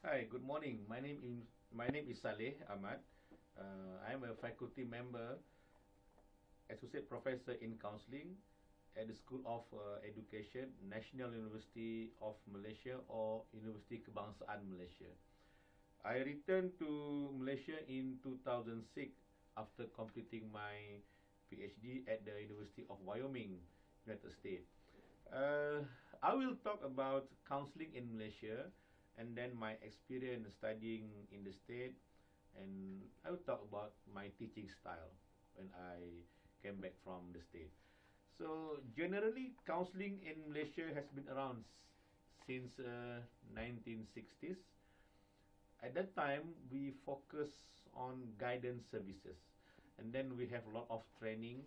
Hi, good morning. My name is Salleh Ahmad. I'm a faculty member, associate professor in counseling at the School of Education, National University of Malaysia or University Kebangsaan Malaysia. I returned to Malaysia in 2006 after completing my PhD at the University of Wyoming, United States. I will talk about counseling in Malaysia and then my experience studying in the state, and I will talk about my teaching style when I came back from the state. So generally, counseling in Malaysia has been around since 1960s. At that time, we focus on guidance services, and then we have a lot of training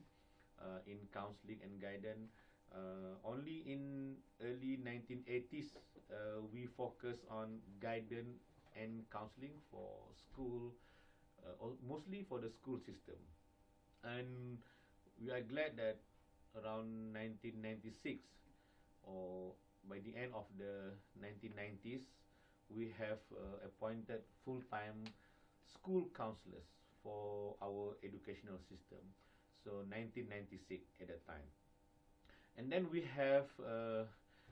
in counseling and guidance. Only in early 1980s, we focus on guidance and counseling for school, mostly for the school system. And we are glad that around 1996 or by the end of the 1990s, we have appointed full-time school counselors for our educational system. So 1996 at that time. And then we have,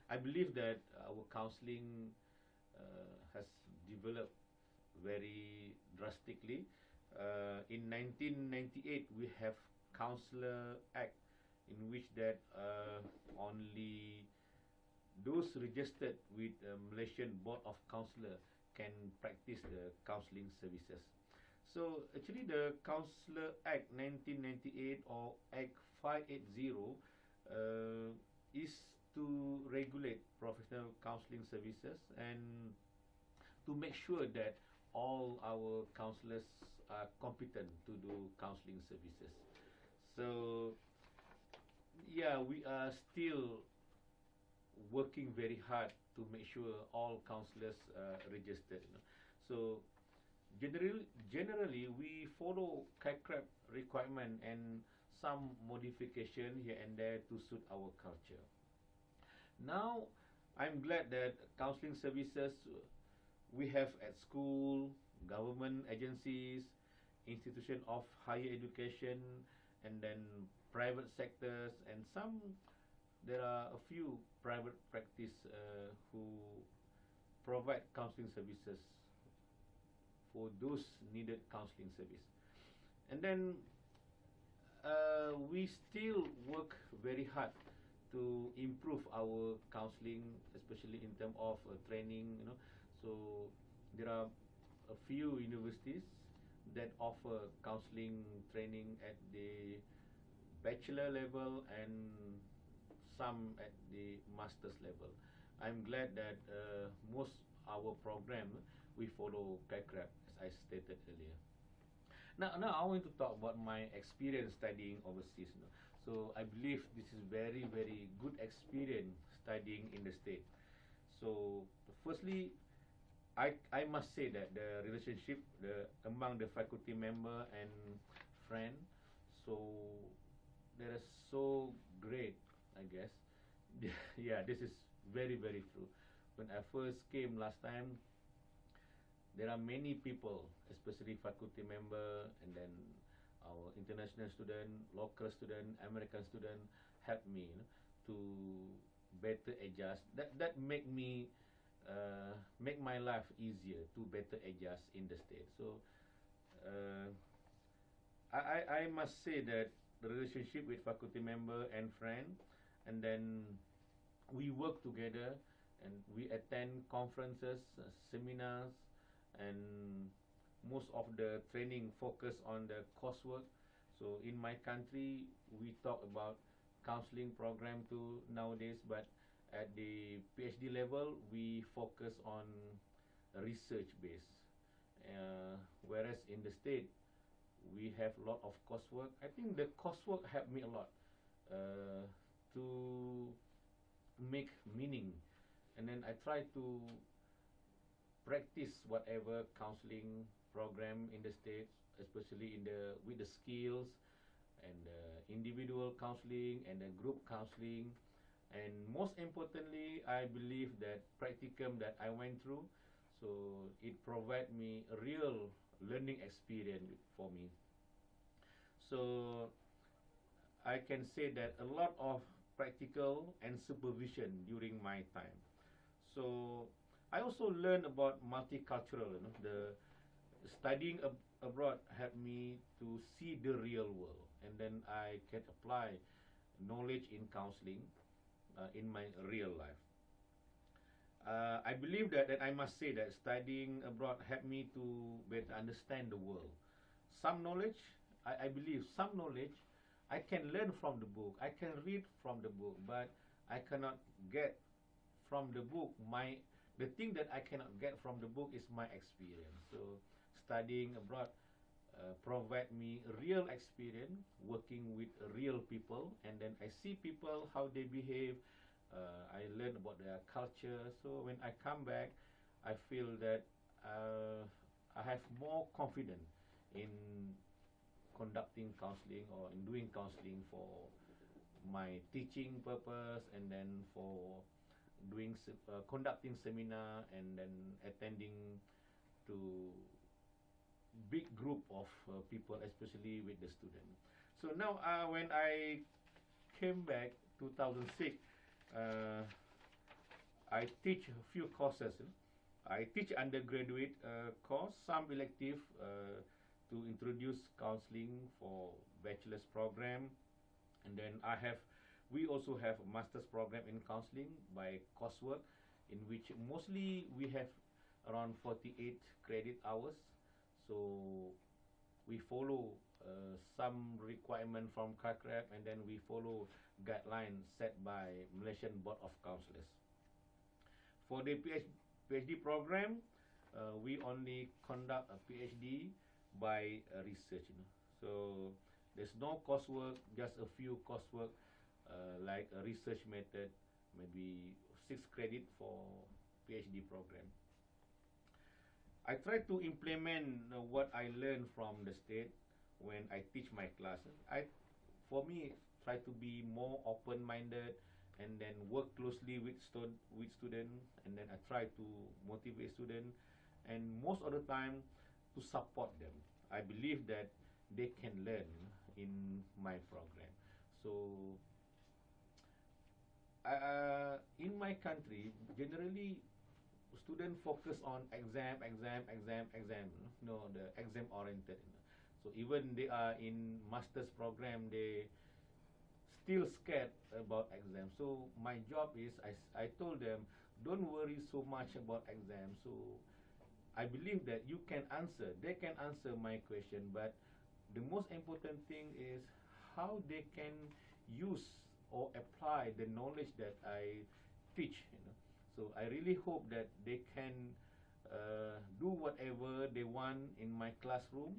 I believe that our counseling has developed very drastically. In 1998, we have Counselor Act, in which that only those registered with Malaysian Board of Counselor can practice the counseling services. So actually the Counselor Act 1998 or Act 580 is to regulate professional counseling services and to make sure that all our counselors are competent to do counseling services. So yeah, we are still working very hard to make sure all counselors are registered. So generally we follow CACREP requirement and some modification here and there to suit our culture. Now, I'm glad that counseling services we have at school, government agencies, institution of higher education, and then private sectors, and there are a few private practice who provide counseling services for those needed counseling service. And then we still work very hard to improve our counseling, especially in terms of training. So there are a few universities that offer counseling training at the bachelor level and some at the master's level. I'm glad that most our program we follow CACREP, as I stated earlier. Now I want to talk about my experience studying overseas. So I believe this is very good experience studying in the state. So firstly, I must say that the relationship among the faculty member and friend, so that is so great, I guess. Yeah, this is very true. When I first came last time, there are many people, especially faculty member, and then our international student, local student, American student, help me to better adjust. That make my life easier to better adjust in the state. So uh, I must say that the relationship with faculty member and friend, and then we work together and we attend conferences, seminars, and most of the training focus on the coursework. So in my country, we talk about counseling program too nowadays, but at the PhD level, we focus on research base. Whereas in the state, we have a lot of coursework. I think the coursework helped me a lot to make meaning, and then I try to practice whatever counseling program in the states, especially with the skills and individual counseling and the group counseling. And most importantly, I believe that practicum that I went through, So it provide me a real learning experience for me. So I can say that a lot of practical and supervision during my time. So I also learned about multicultural. The studying abroad helped me to see the real world, and then I can apply knowledge in counseling in my real life. I believe that I must say that studying abroad helped me to better understand the world. Some knowledge, I believe, some knowledge I can learn from the book. I can read from the book, but I cannot get from the book. The thing that I cannot get from the book is my experience. So studying abroad provide me real experience working with real people, and then I see people how they behave. I learn about their culture. So when I come back, I feel that I have more confidence in conducting counseling or in doing counseling for my teaching purpose, and then for doing conducting seminar, and then attending to big group of people, especially with the student. So now when I came back 2006, uh, I teach a few courses. I teach undergraduate course, some elective to introduce counseling for bachelor's program, and then we also have a master's program in counseling by coursework, in which mostly we have around 48 credit hours. So we follow some requirement from CACREP, and then we follow guidelines set by Malaysian Board of Counselors. For the PhD program, we only conduct a PhD by research. So there's no coursework, just a few coursework like a research method, maybe 6 credit for PhD program. I try to implement what I learned from the state when I teach my class. For me, try to be more open-minded, and then work closely with students, and then I try to motivate students, and most of the time to support them. I believe that they can learn in my program. So in my country, generally students focus on exam, the exam oriented. So even they are in master's program, they still scared about exam. So my job is, I told them, don't worry so much about exam. So I believe that you can answer, they can answer my question, but the most important thing is how they can use or apply the knowledge that I teach. So I really hope that they can do whatever they want in my classroom,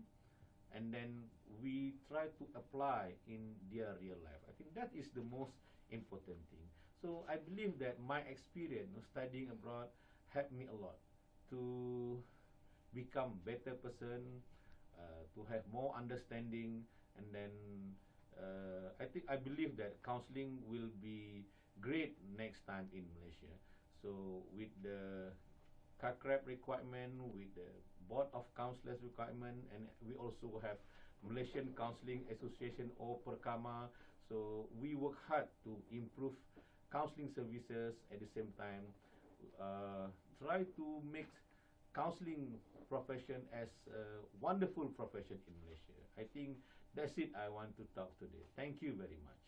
and then we try to apply in their real life. I think that is the most important thing. So I believe that my experience studying abroad helped me a lot to become better person, to have more understanding, and then I believe that counseling will be great next time in Malaysia. So with the CACREP requirement, with the Board of Counselors requirement, and we also have Malaysian Counselling Association or Perkama. So we work hard to improve counseling services. At the same time, try to make counseling profession as a wonderful profession in Malaysia. I think that's it I want to talk today. Thank you very much.